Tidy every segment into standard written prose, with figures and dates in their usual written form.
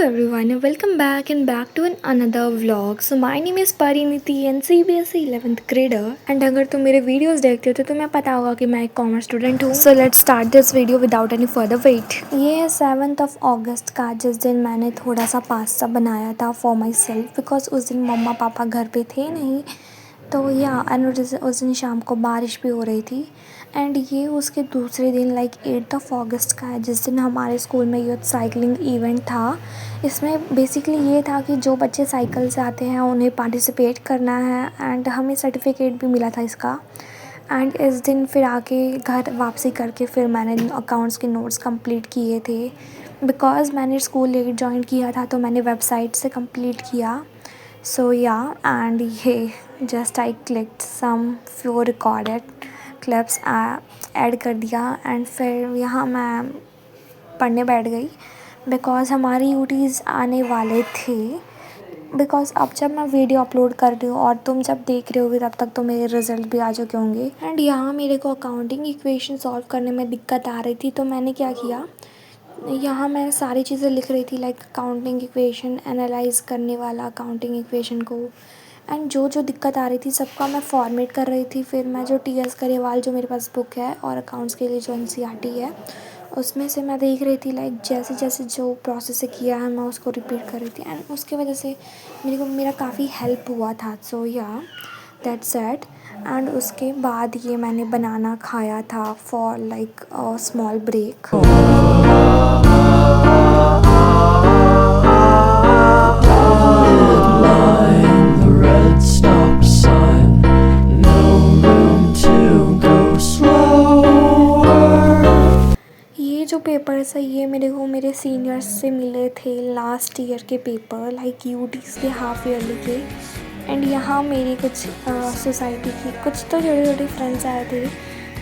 everyone, and welcome back to another vlog. So my name is Pariniti and CBSE 11th grader. And अगर तुम मेरे videos देखते हो तो तुम्हें पता होगा कि मैं एक कॉमर्स स्टूडेंट हूँ. So let's start this video without any further wait. ये है 7th of August का, जिस दिन मैंने थोड़ा सा पास्ता बनाया था for myself because उस दिन मम्मा पापा घर पे थे नहीं. तो या उस दिन शाम को बारिश भी हो रही थी. एंड ये उसके दूसरे दिन लाइक 8th of August का है, जिस दिन हमारे स्कूल में यूथ साइकिलिंग इवेंट था. इसमें बेसिकली ये था कि जो बच्चे साइकिल से आते हैं उन्हें पार्टिसिपेट करना है एंड हमें सर्टिफिकेट भी मिला था इसका. एंड इस दिन फिर आके घर वापसी करके फिर मैंने अकाउंट्स के नोट्स कंप्लीट किए थे. बिकॉज़ मैंने स्कूल लेट ज्वाइन किया था तो मैंने वेबसाइट से कंप्लीट किया. सो या एंड ये just I clicked some few recorded clips add कर दिया एंड फिर यहाँ मैं पढ़ने बैठ गई बिकॉज़ हमारी यूटीज़ आने वाले थे. बिकॉज़ अब जब मैं वीडियो अपलोड कर रही हूँ और तुम जब देख रहे होगे तब तक तो मेरे रिज़ल्ट भी आ चुके होंगे. एंड यहाँ मेरे को अकाउंटिंग इक्वेशन सॉल्व करने में दिक्कत आ रही थी तो मैंने क्या किया, यहाँ मैं सारी चीज़ें लिख रही थी लाइक अकाउंटिंग इक्वेशन एनालाइज करने वाला अकाउंटिंग इक्वेशन को. एंड जो जो दिक्कत आ रही थी सबका मैं फॉर्मेट कर रही थी. फिर मैं जो टी एस गरेवाल जो मेरे पास बुक है और अकाउंट्स के लिए जो NCERT है उसमें से मैं देख रही थी लाइक जैसे जैसे जो प्रोसेस से किया है मैं उसको रिपीट कर रही थी. एंड उसके वजह से मेरा काफ़ी हेल्प हुआ था. सो या दैट्स इट. एंड उसके बाद ये मैंने बनाना खाया था फॉर लाइक स्मॉल ब्रेक. ये जो पेपर्स है ये मेरे को मेरे सीनियर्स से मिले थे लास्ट ईयर के पेपर लाइक यूटीज़ के हाफ ईयरली के. एंड यहाँ मेरी कुछ सोसाइटी की कुछ तो छोटे छोटे फ्रेंड्स आए थे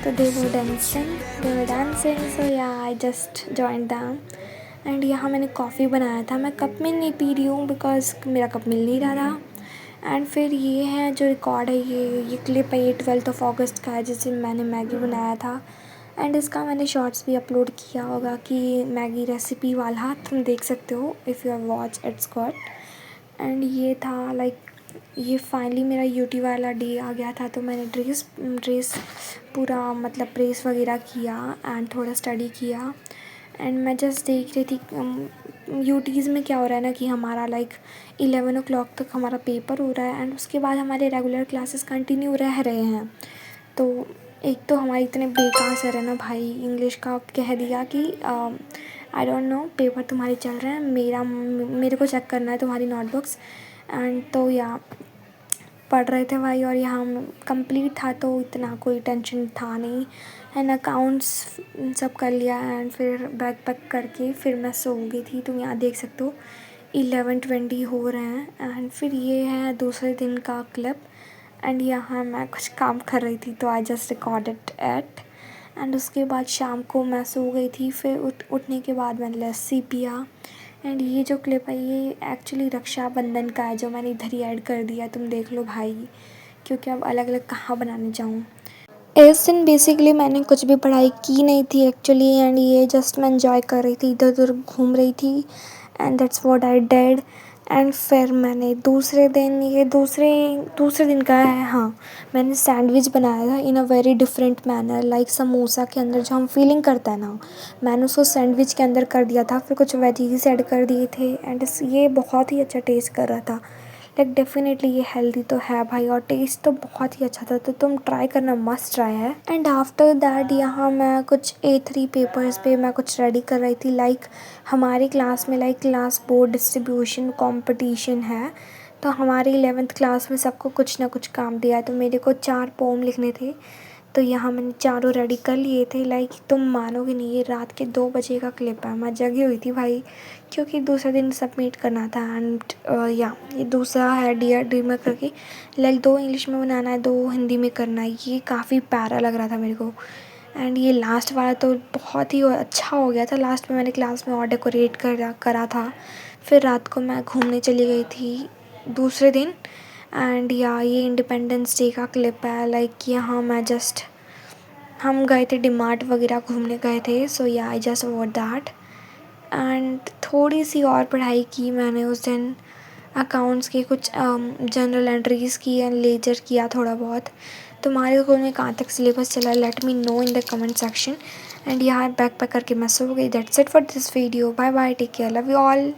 तो दे वर डांसिंग सो या I just join them. And यहाँ मैंने कॉफ़ी बनाया था. मैं कप में नहीं पी रही हूँ बिकॉज़ मेरा कप मिल नहीं रहा था. एंड फिर ये है जो रिकॉर्ड है ये क्लिप है, ये 12th of August का है जिस दिन मैंने मैगी बनाया था. एंड इसका मैंने शॉर्ट्स भी अपलोड किया होगा कि मैगी रेसिपी वाला तुम देख सकते हो if you have watch it's got. And ये था लाइक ये फाइनली मेरा यूटी वाला डे आ गया था तो मैंने ड्रेस पूरा मतलब प्रेस वगैरह किया एंड थोड़ा स्टडी किया. एंड मैं जस्ट देख रही थी यूटीज़ में क्या हो रहा है ना कि हमारा लाइक 11 o'clock तक हमारा पेपर हो रहा है एंड उसके बाद हमारे रेगुलर क्लासेस कंटिन्यू रह रहे हैं. तो एक तो हमारी इतने बेकार सर है ना भाई, इंग्लिश का कह दिया कि आई डोंट नो पेपर तुम्हारे चल रहे हैं, मेरे को चेक करना है तुम्हारी नोटबुक्स. एंड तो या पढ़ रहे थे भाई और यहाँ कंप्लीट था तो इतना कोई टेंशन था नहीं. एंड अकाउंट्स सब कर लिया एंड फिर बैग पैक करके फिर मैं सो गई थी. तुम यहाँ देख सकते हो 11:20 हो रहे हैं. एंड फिर ये है दूसरे दिन का क्लिप. एंड यहाँ मैं कुछ काम कर रही थी तो I just recorded at. And उसके बाद शाम को मैं सो गई थी. फिर उठने के बाद मैंने लस्सी पिया. एंड ये जो क्लिप है ये एक्चुअली रक्षाबंधन का है जो मैंने इधर ही ऐड कर दिया. तुम देख लो भाई क्योंकि अब अलग अलग कहाँ बनाने जाऊँ. इस दिन बेसिकली मैंने कुछ भी पढ़ाई की नहीं थी एक्चुअली. एंड ये जस्ट मैं एंजॉय कर रही थी, इधर उधर घूम रही थी. And that's what I did. And फिर मैंने दूसरे दिन ये दूसरे दिन का है हाँ, मैंने सैंडविच बनाया था in a very different manner like samosa के अंदर जो हम फीलिंग करता है ना, मैंने उसको सैंडविच के अंदर कर दिया था. फिर कुछ वेजीज ऐड कर दिए थे एंड ये बहुत ही अच्छा टेस्ट कर रहा था. लाइक डेफिनेटली ये हेल्दी तो है भाई और टेस्ट तो बहुत ही अच्छा था. तो तुम ट्राई करना, मस्ट ट्राई है. एंड आफ्टर दैट यहाँ मैं कुछ A3 पेपर्स पे मैं कुछ रेडी कर रही थी. लाइक हमारी क्लास में like class board distribution competition है तो हमारी 11th क्लास में सबको कुछ ना कुछ काम दिया है. तो मेरे को 4 पोम लिखने थे तो यहाँ मैंने चारों रेडी कर लिए थे. लाइक तुम मानोगे नहीं, ये रात के 2 बजे का क्लिप है. मैं जगी हुई थी भाई क्योंकि दूसरे दिन सबमिट करना था. एंड या ये दूसरा है डी करके लाइक 2 इंग्लिश में बनाना है, 2 हिंदी में करना है. ये काफ़ी प्यारा लग रहा था मेरे को. एंड ये लास्ट वाला तो बहुत ही अच्छा हो गया था. लास्ट में मैंने क्लास में और डेकोरेट करा था. फिर रात को मैं घूमने चली गई थी दूसरे दिन. एंड या ये इंडिपेंडेंस डे का क्लिप है. लाइक यहाँ मैं जस्ट हम गए थे डीमार्ट वगैरह घूमने गए थे. सो या I just what that. And थोड़ी सी और पढ़ाई की मैंने उस दिन। अकाउंट्स के कुछ जनरल एंट्रीज़ की एंड लेजर किया थोड़ा बहुत। तुम्हारे स्कूल में कहाँ तक सिलेबस चला, let me know in the comment section. And यहाँ बैक पैक करके मैं सो गई। That's it for this video. Bye bye, take care, love you all.